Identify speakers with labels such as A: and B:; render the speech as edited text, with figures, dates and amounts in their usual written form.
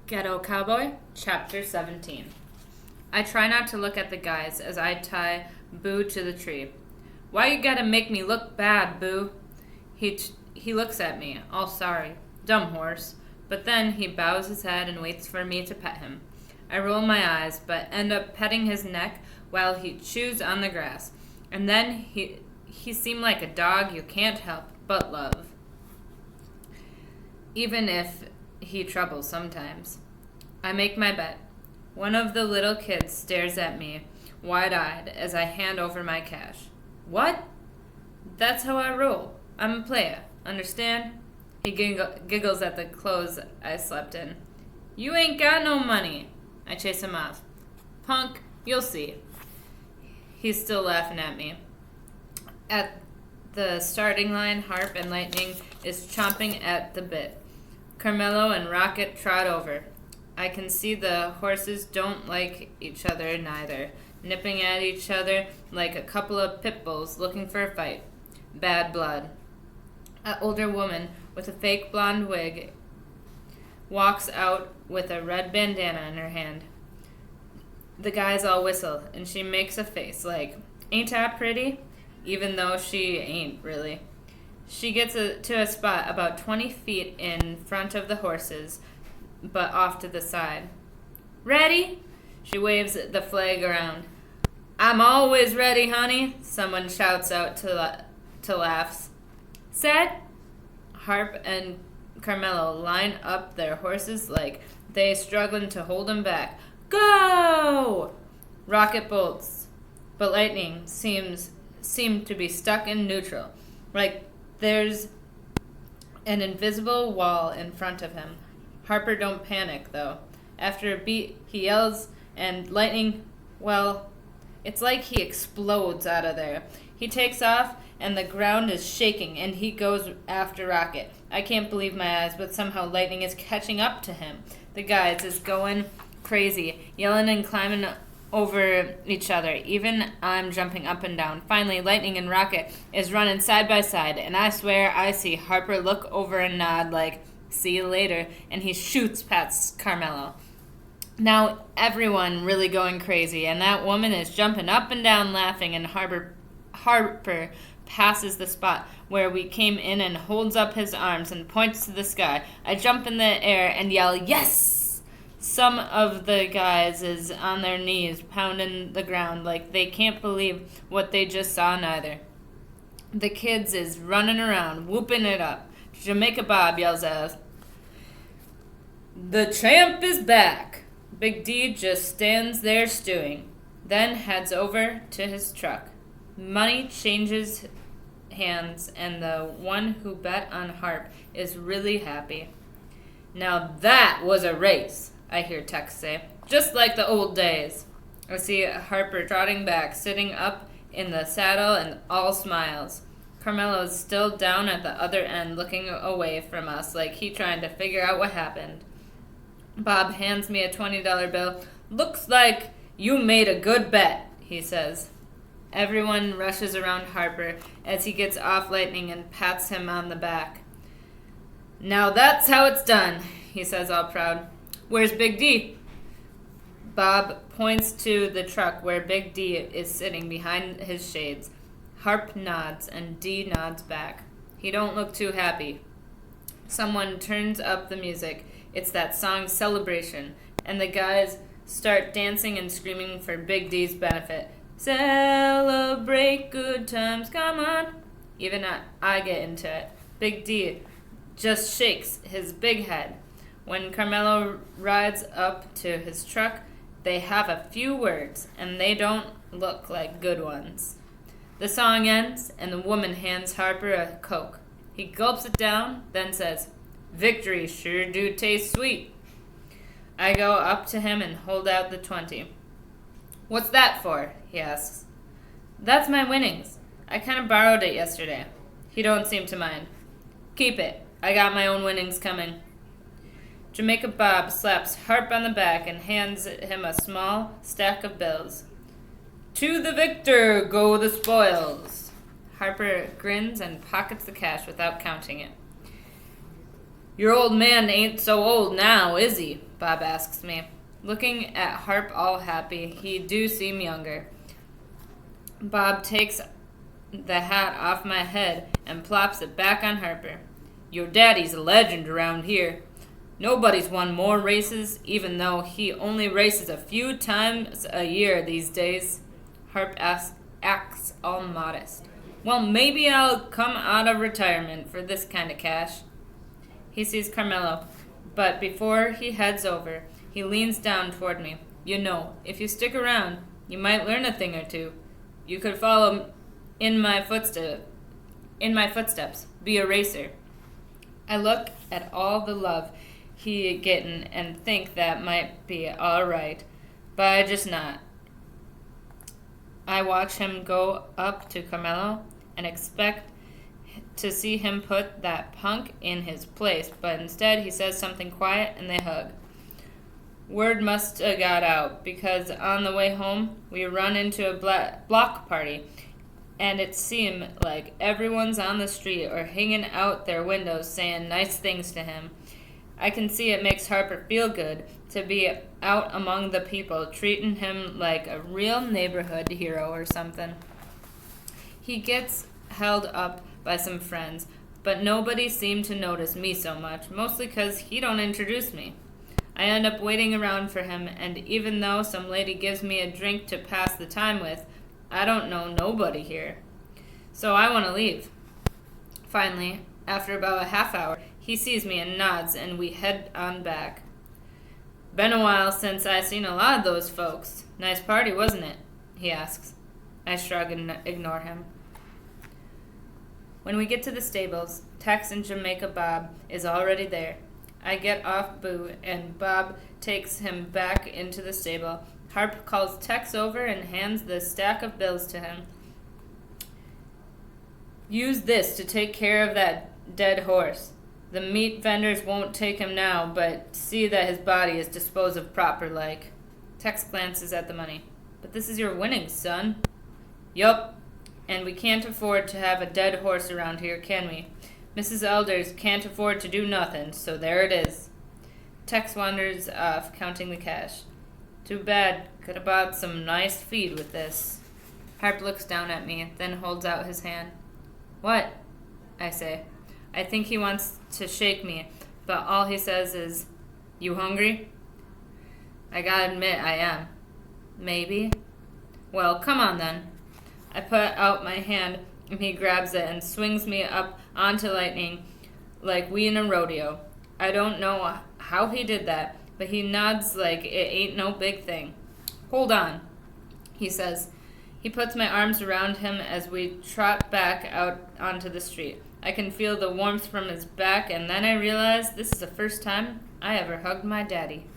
A: Ghetto Cowboy, Chapter 17. I try not to look at the guys as I tie Boo to the tree. Why you gotta make me look bad, Boo? He looks at me, all sorry. Dumb horse. But then he bows his head and waits for me to pet him. I roll my eyes, but end up petting his neck while he chews on the grass. And then he seemed like a dog you can't help but love, even if he troubles sometimes. I make my bet. One of the little kids stares at me, wide-eyed, as I hand over my cash. What? That's how I roll. I'm a player. Understand? He giggles at the clothes I slept in. You ain't got no money. I chase him off. Punk, you'll see. He's still laughing at me. At the starting line, Harp and Lightning is chomping at the bit. Carmelo and Rocket trot over. I can see the horses don't like each other neither, nipping at each other like a couple of pit bulls looking for a fight. Bad blood. An older woman with a fake blonde wig walks out with a red bandana in her hand. The guys all whistle, and she makes a face like, "Ain't I pretty?" even though she ain't really. She gets to a spot about 20 feet in front of the horses, but off to the side. Ready? She waves the flag around. I'm always ready, honey, someone shouts out to laughs. Set? Harp and Carmelo line up their horses like they struggling to hold them back. Go! Rocket bolts, but Lightning seem to be stuck in neutral, like there's an invisible wall in front of him. Harper don't panic, though. After a beat, he yells, and Lightning, well, it's like he explodes out of there. He takes off, and the ground is shaking, and he goes after Rocket. I can't believe my eyes, but somehow Lightning is catching up to him. The guys is going crazy, yelling and climbing over each other. Even I'm jumping up and down. Finally, Lightning and Rocket is running side by side, and I swear I see Harper look over and nod like, see you later, and he shoots past Carmelo. Now everyone really going crazy, and that woman is jumping up and down laughing, and Harper passes the spot where we came in and holds up his arms and points to the sky. I jump in the air and yell, yes! Some of the guys is on their knees, pounding the ground like they can't believe what they just saw neither. The kids is running around, whooping it up. Jamaica Bob yells out, the champ is back! Big D just stands there stewing, then heads over to his truck. Money changes hands, and the one who bet on Harp is really happy. Now that was a race, I hear Tex say. Just like the old days. I see Harper trotting back, sitting up in the saddle and all smiles. Carmelo's still down at the other end, looking away from us like he trying to figure out what happened. Bob hands me a $20 bill. Looks like you made a good bet, he says. Everyone rushes around Harper as he gets off Lightning and pats him on the back. Now that's how it's done, he says all proud. Where's Big D? Bob points to the truck where Big D is sitting behind his shades. Harp nods, and D nods back. He don't look too happy. Someone turns up the music. It's that song Celebration, and the guys start dancing and screaming for Big D's benefit. Celebrate good times, come on. Even I get into it. Big D just shakes his big head. When Carmelo rides up to his truck, they have a few words, and they don't look like good ones. The song ends, and the woman hands Harper a Coke. He gulps it down, then says, Victory sure do taste sweet. I go up to him and hold out the 20. What's that for? He asks. That's my winnings. I kind of borrowed it yesterday. He don't seem to mind. Keep it. I got my own winnings coming. Jamaica Bob slaps Harp on the back and hands him a small stack of bills. To the victor go the spoils. Harper grins and pockets the cash without counting it. Your old man ain't so old now, is he? Bob asks me. Looking at Harp all happy, he do seem younger. Bob takes the hat off my head and plops it back on Harper. Your daddy's a legend around here. Nobody's won more races, even though he only races a few times a year these days. Harp acts all modest. Well, maybe I'll come out of retirement for this kind of cash. He sees Carmelo, but before he heads over, he leans down toward me. You know, if you stick around, you might learn a thing or two. You could follow in my footsteps, be a racer. I look at all the love he gettin' and think that might be all right, but I just not. I watch him go up to Carmelo and expect to see him put that punk in his place, but instead he says something quiet and they hug. Word must have got out, because on the way home we run into a block party, and it seemed like everyone's on the street or hanging out their windows saying nice things to him. I can see it makes Harper feel good to be out among the people, treating him like a real neighborhood hero or something. He gets held up by some friends, but nobody seemed to notice me so much, mostly 'cause he don't introduce me. I end up waiting around for him, and even though some lady gives me a drink to pass the time with, I don't know nobody here. So I want to leave. Finally, after about a half hour, he sees me and nods, and we head on back. Been a while since I seen a lot of those folks. Nice party, wasn't it? He asks. I shrug and ignore him. When we get to the stables, Tex and Jamaica Bob is already there. I get off Boo, and Bob takes him back into the stable. Harp calls Tex over and hands the stack of bills to him. Use this to take care of that dead horse. The meat vendors won't take him now, but see that his body is disposed of proper like. Tex glances at the money. But this is your winnings, son. Yup. And we can't afford to have a dead horse around here, can we? Mrs. Elders can't afford to do nothing, so there it is. Tex wanders off, counting the cash. Too bad. Could have bought some nice feed with this. Harp looks down at me, then holds out his hand. What? I say. I think he wants to shake me, but all he says is, You hungry? I gotta admit I am. Maybe. Well, come on then. I put out my hand, and he grabs it and swings me up onto lightning like we in a rodeo. I don't know how he did that, but he nods like it ain't no big thing. Hold on, he says. He puts my arms around him as we trot back out onto the street. I can feel the warmth from his back, and then I realize this is the first time I ever hugged my daddy.